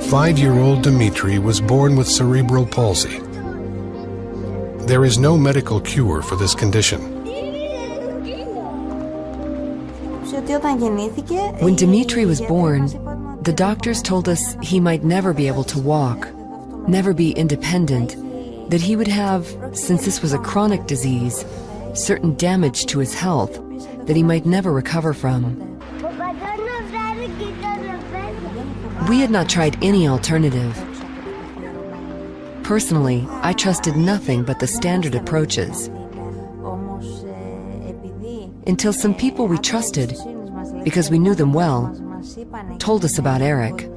5-year-old Dmitry was born with cerebral palsy. There is no medical cure for this condition. When Dmitry was born, the doctors told us he might never be able to walk, never be independent, that he would have, since this was a chronic disease, certain damage to his health that he might never recover from. We had not tried any alternative. Personally, I trusted nothing but the standard approaches. Until some people we trusted, because we knew them well, told us about Eric.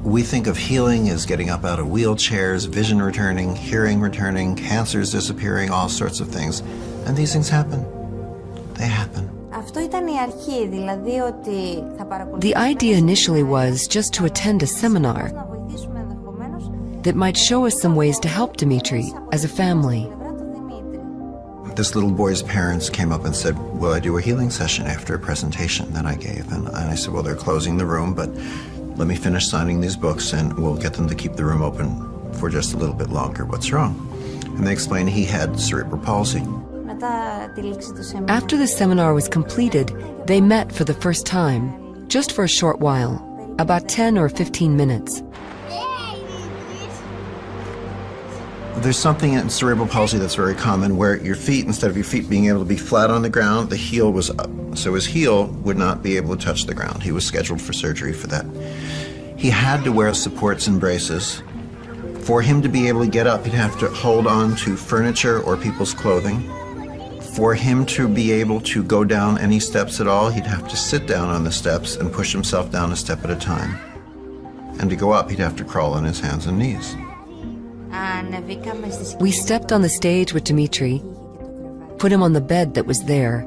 We think of healing as getting up out of wheelchairs, vision returning, hearing returning, cancers disappearing, all sorts of things. And these things happen. They happen. The idea initially was just to attend a seminar that might show us some ways to help Dmitry as a family. This little boy's parents came up and said, will I do a healing session after a presentation that I gave? And I said, well, they're closing the room, but let me finish signing these books and we'll get them to keep the room open for just a little bit longer. What's wrong? And they explained he had cerebral palsy. After the seminar was completed, they met for the first time, just for a short while, about 10 or 15 minutes. There's something in cerebral palsy that's very common where your feet, instead of your feet being able to be flat on the ground, the heel was up. So his heel would not be able to touch the ground. He was scheduled for surgery for that. He had to wear supports and braces. For him to be able to get up, he'd have to hold on to furniture or people's clothing. For him to be able to go down any steps at all, he'd have to sit down on the steps and push himself down a step at a time. And to go up, he'd have to crawl on his hands and knees. We stepped on the stage with Dmitry, put him on the bed that was there,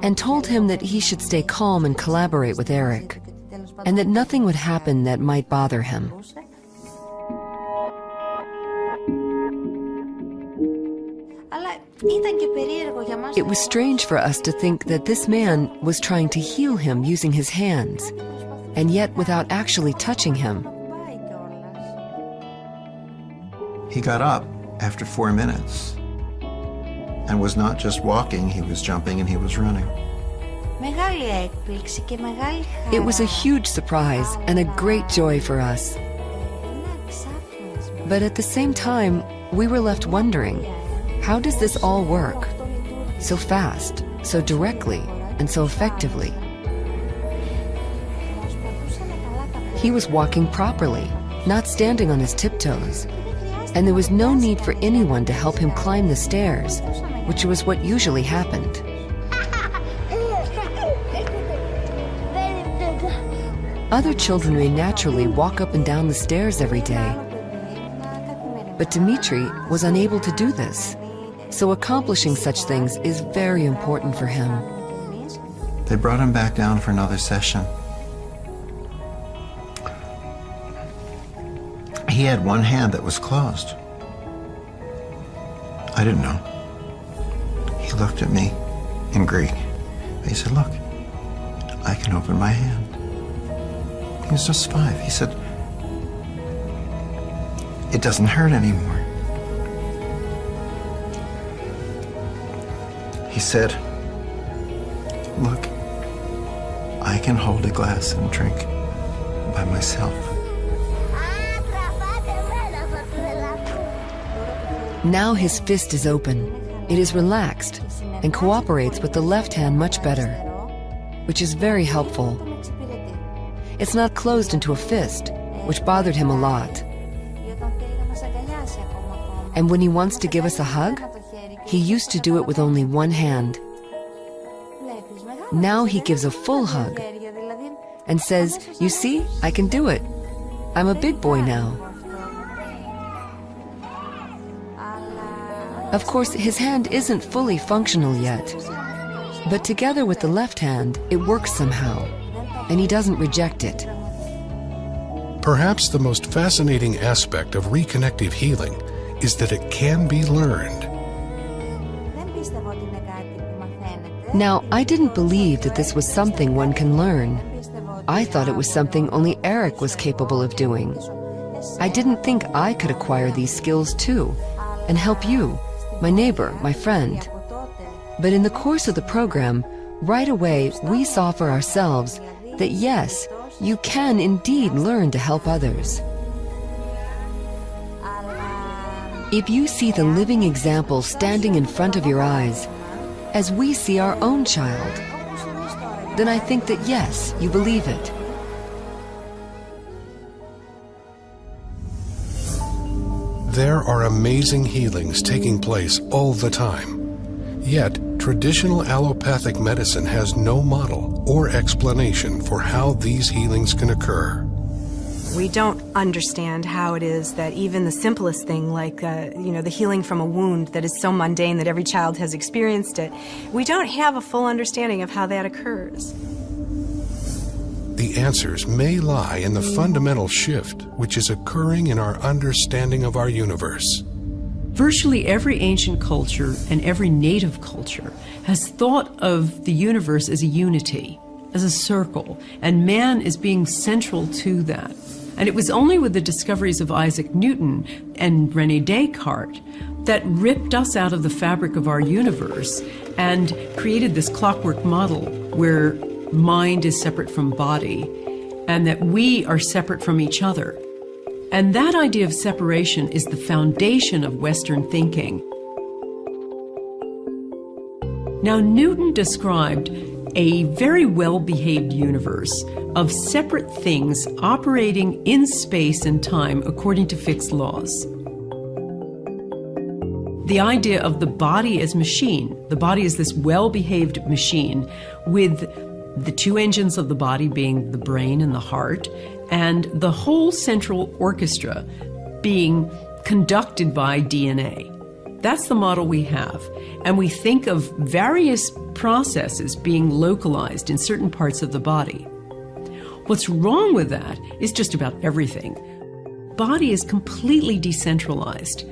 and told him that he should stay calm and collaborate with Eric, and that nothing would happen that might bother him. It was strange for us to think that this man was trying to heal him using his hands, and yet without actually touching him. He got up after 4 minutes and was not just walking, he was jumping and he was running. It was a huge surprise and a great joy for us. But at the same time, we were left wondering, how does this all work? So fast, so directly, and so effectively. He was walking properly, not standing on his tiptoes. And there was no need for anyone to help him climb the stairs, which was what usually happened. Other children may naturally walk up and down the stairs every day. But Dmitry was unable to do this, so accomplishing such things is very important for him. They brought him back down for another session. He had one hand that was closed. I didn't know. He looked at me in Greek. He said, look, I can open my hand. He was just 5. He said, it doesn't hurt anymore. He said, look, I can hold a glass and drink by myself. Now his fist is open. It is relaxed and cooperates with the left hand much better, which is very helpful. It's not closed into a fist, which bothered him a lot. And when he wants to give us a hug, he used to do it with only one hand. Now he gives a full hug and says, you see, I can do it. I'm a big boy now. Of course, his hand isn't fully functional yet, but together with the left hand, it works somehow, and he doesn't reject it. Perhaps the most fascinating aspect of reconnective healing is that it can be learned. Now, I didn't believe that this was something one can learn, I thought it was something only Eric was capable of doing. I didn't think I could acquire these skills too, and help you, my neighbor, my friend. But in the course of the program, right away we saw for ourselves that yes, you can indeed learn to help others. If you see the living example standing in front of your eyes, as we see our own child, then I think that yes, you believe it. There are amazing healings taking place all the time. Yet, traditional allopathic medicine has no model or explanation for how these healings can occur. We don't understand how it is that even the simplest thing, like the healing from a wound that is so mundane that every child has experienced it, we don't have a full understanding of how that occurs. The answers may lie in the fundamental shift which is occurring in our understanding of our universe. Virtually every ancient culture and every native culture has thought of the universe as a unity, as a circle, and man is being central to that. And it was only with the discoveries of Isaac Newton and René Descartes that ripped us out of the fabric of our universe and created this clockwork model where mind is separate from body and that we are separate from each other. And that idea of separation is the foundation of Western thinking. Now, Newton described a very well-behaved universe of separate things operating in space and time according to fixed laws. The idea of the body as machine. The body is this well-behaved machine with the two engines of the body being the brain and the heart, and the whole central orchestra being conducted by DNA. That's the model we have. And we think of various processes being localized in certain parts of the body. What's wrong with that is just about everything. Body is completely decentralized.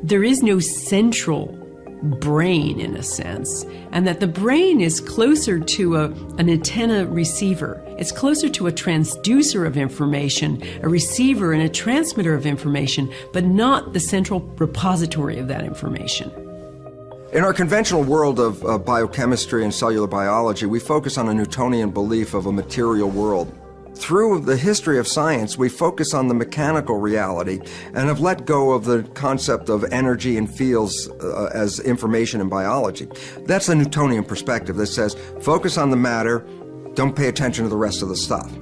There is no central brain in a sense, and that the brain is closer to an antenna receiver. It's closer to a transducer of information, a receiver and a transmitter of information, but not the central repository of that information. In our conventional world of biochemistry and cellular biology, we focus on a Newtonian belief of a material world. Through the history of science, we focus on the mechanical reality and have let go of the concept of energy and fields as information in biology. That's the Newtonian perspective that says, focus on the matter, don't pay attention to the rest of the stuff.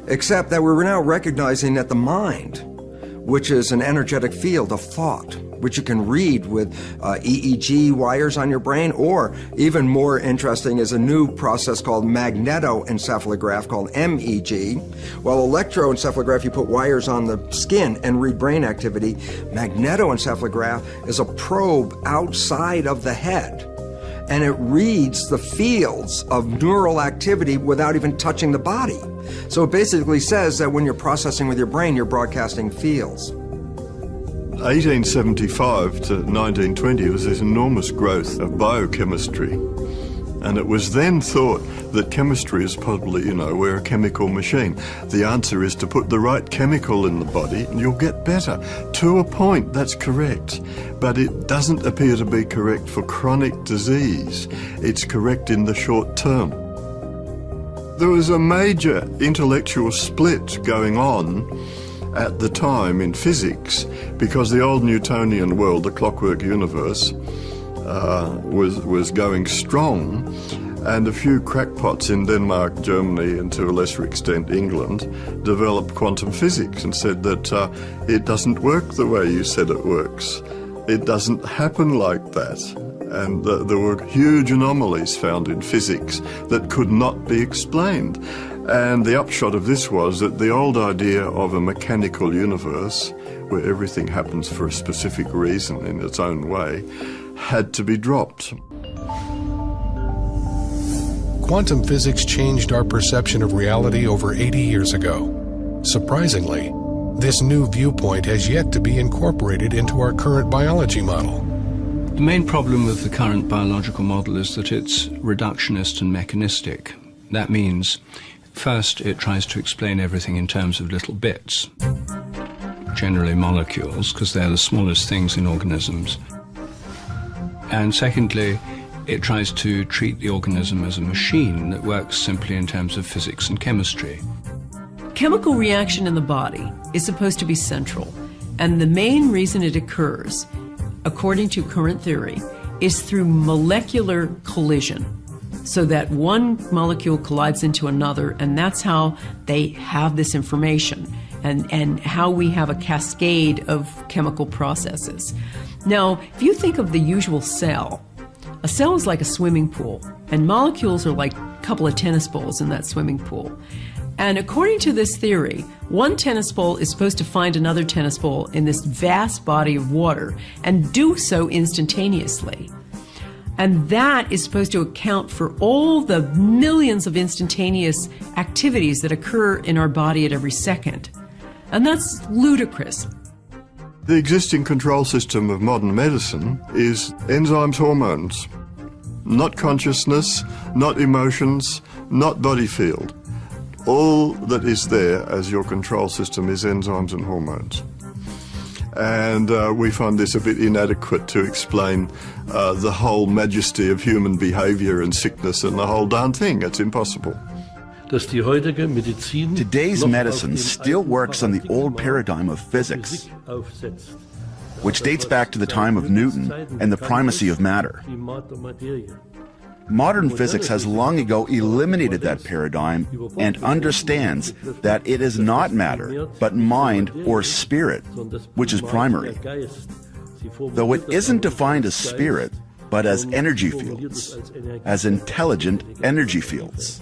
Except that we're now recognizing that the mind, which is an energetic field of thought, which you can read with EEG wires on your brain, or even more interesting is a new process called magnetoencephalograph called MEG. While electroencephalograph, you put wires on the skin and read brain activity, magnetoencephalograph is a probe outside of the head, and it reads the fields of neural activity without even touching the body. So it basically says that when you're processing with your brain, you're broadcasting fields. 1875 to 1920 was this enormous growth of biochemistry, and it was then thought that chemistry is probably, we're a chemical machine. The answer is to put the right chemical in the body and you'll get better. To a point, that's correct, but it doesn't appear to be correct for chronic disease. It's correct in the short term. There was a major intellectual split going on at the time in physics, because the old Newtonian world, the clockwork universe, was going strong, and a few crackpots in Denmark, Germany, and to a lesser extent England, developed quantum physics and said that it doesn't work the way you said it works. It doesn't happen like that. And there were huge anomalies found in physics that could not be explained. And the upshot of this was that the old idea of a mechanical universe, where everything happens for a specific reason in its own way, had to be dropped. Quantum physics changed our perception of reality over 80 years ago. Surprisingly, this new viewpoint has yet to be incorporated into our current biology model. The main problem with the current biological model is that it's reductionist and mechanistic. That means First, it tries to explain everything in terms of little bits, generally molecules, because they're the smallest things in organisms. And secondly, it tries to treat the organism as a machine that works simply in terms of physics and chemistry. Chemical reaction in the body is supposed to be central, and the main reason it occurs, according to current theory, is through molecular collision, so that one molecule collides into another, and that's how they have this information, and how we have a cascade of chemical processes. Now, if you think of the usual cell, a cell is like a swimming pool, and molecules are like a couple of tennis balls in that swimming pool. And according to this theory, one tennis ball is supposed to find another tennis ball in this vast body of water and do so instantaneously. And that is supposed to account for all the millions of instantaneous activities that occur in our body at every second. And that's ludicrous. The existing control system of modern medicine is enzymes, hormones, not consciousness, not emotions, not body field. All that is there as your control system is enzymes and hormones. And we find this a bit inadequate to explain the whole majesty of human behavior and sickness and the whole darn thing. It's impossible. Today's medicine still works on the old paradigm of physics, which dates back to the time of Newton and the primacy of matter. Modern physics has long ago eliminated that paradigm and understands that it is not matter, but mind or spirit, which is primary. Though it isn't defined as spirit, but as energy fields, as intelligent energy fields.